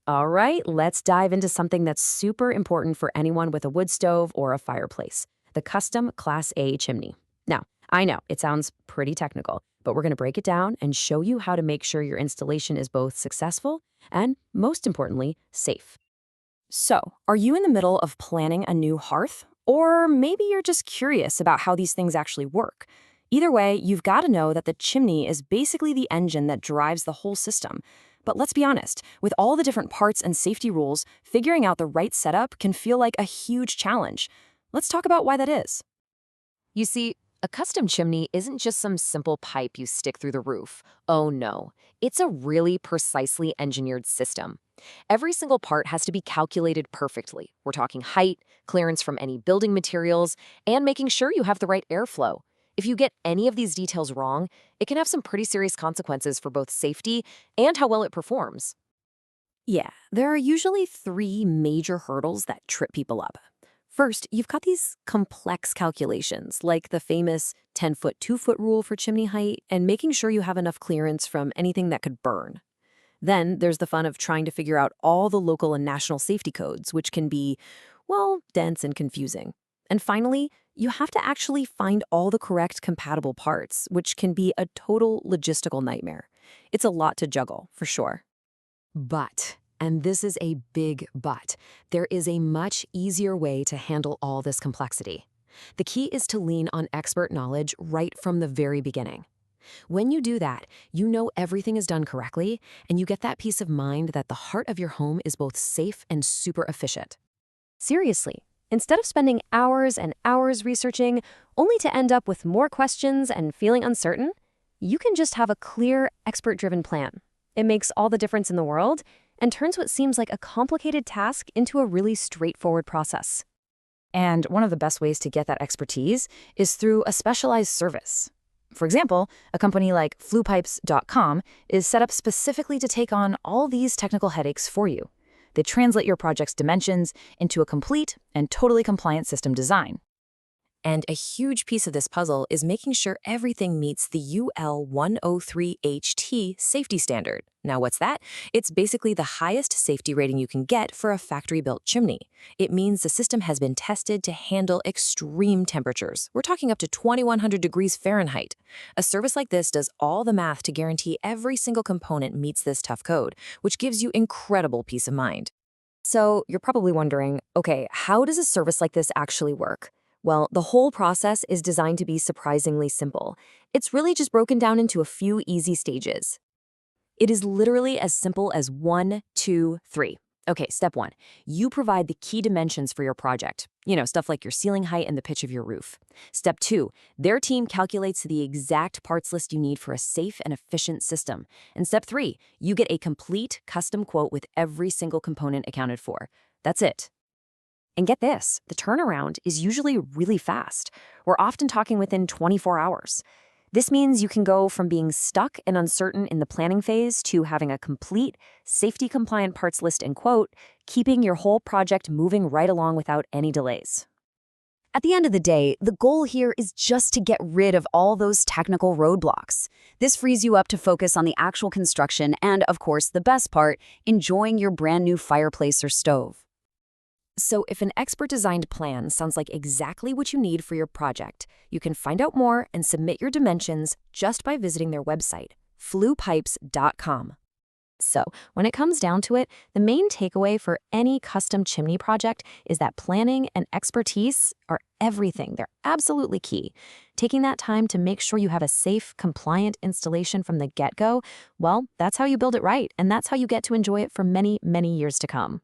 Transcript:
All right, let's dive into something that's super important for anyone with a wood stove or a fireplace, the custom Class A chimney. Now, I know it sounds pretty technical, but we're going to break it down and show you how to make sure your installation is both successful and, most importantly, safe. So, are you in the middle of planning a new hearth? Or maybe you're just curious about how these things actually work. Either way, you've got to know that the chimney is basically the engine that drives the whole system. But let's be honest, with all the different parts and safety rules, figuring out the right setup can feel like a huge challenge. Let's talk about why that is. You see, a custom chimney isn't just some simple pipe you stick through the roof. Oh no, it's a really precisely engineered system. Every single part has to be calculated perfectly. We're talking height, clearance from any building materials, and making sure you have the right airflow. If you get any of these details wrong, it can have some pretty serious consequences for both safety and how well it performs. Yeah, there are usually three major hurdles that trip people up. First, you've got these complex calculations, like the famous 10-foot, 2-foot rule for chimney height, and making sure you have enough clearance from anything that could burn. Then there's the fun of trying to figure out all the local and national safety codes, which can be, well, dense and confusing. And finally, you have to actually find all the correct compatible parts, which can be a total logistical nightmare. It's a lot to juggle, for sure. But, and this is a big but, there is a much easier way to handle all this complexity. The key is to lean on expert knowledge right from the very beginning. When you do that, you know everything is done correctly, and you get that peace of mind that the heart of your home is both safe and super efficient. Seriously, instead of spending hours and hours researching, only to end up with more questions and feeling uncertain, you can just have a clear, expert-driven plan. It makes all the difference in the world and turns what seems like a complicated task into a really straightforward process. And one of the best ways to get that expertise is through a specialized service. For example, a company like Flue-pipes.com is set up specifically to take on all these technical headaches for you. They translate your project's dimensions into a complete and totally compliant system design. And a huge piece of this puzzle is making sure everything meets the UL 103HT safety standard. Now, what's that? It's basically the highest safety rating you can get for a factory-built chimney. It means the system has been tested to handle extreme temperatures. We're talking up to 2100 degrees Fahrenheit. A service like this does all the math to guarantee every single component meets this tough code, which gives you incredible peace of mind. So you're probably wondering, okay, how does a service like this actually work? Well, the whole process is designed to be surprisingly simple. It's really just broken down into a few easy stages. It is literally as simple as 1, 2, 3. Okay, step 1. You provide the key dimensions for your project. Stuff like your ceiling height and the pitch of your roof. Step 2. Their team calculates the exact parts list you need for a safe and efficient system. And step 3. You get a complete custom quote with every single component accounted for. That's it. And get this, the turnaround is usually really fast. We're often talking within 24 hours. This means you can go from being stuck and uncertain in the planning phase to having a complete, safety-compliant parts list and quote, keeping your whole project moving right along without any delays. At the end of the day, the goal here is just to get rid of all those technical roadblocks. This frees you up to focus on the actual construction and, of course, the best part, enjoying your brand new fireplace or stove. So if an expert-designed plan sounds like exactly what you need for your project, you can find out more and submit your dimensions just by visiting their website, Flue-pipes.com. So when it comes down to it, the main takeaway for any custom chimney project is that planning and expertise are everything. They're absolutely key. Taking that time to make sure you have a safe, compliant installation from the get-go, well, that's how you build it right, and that's how you get to enjoy it for many, many years to come.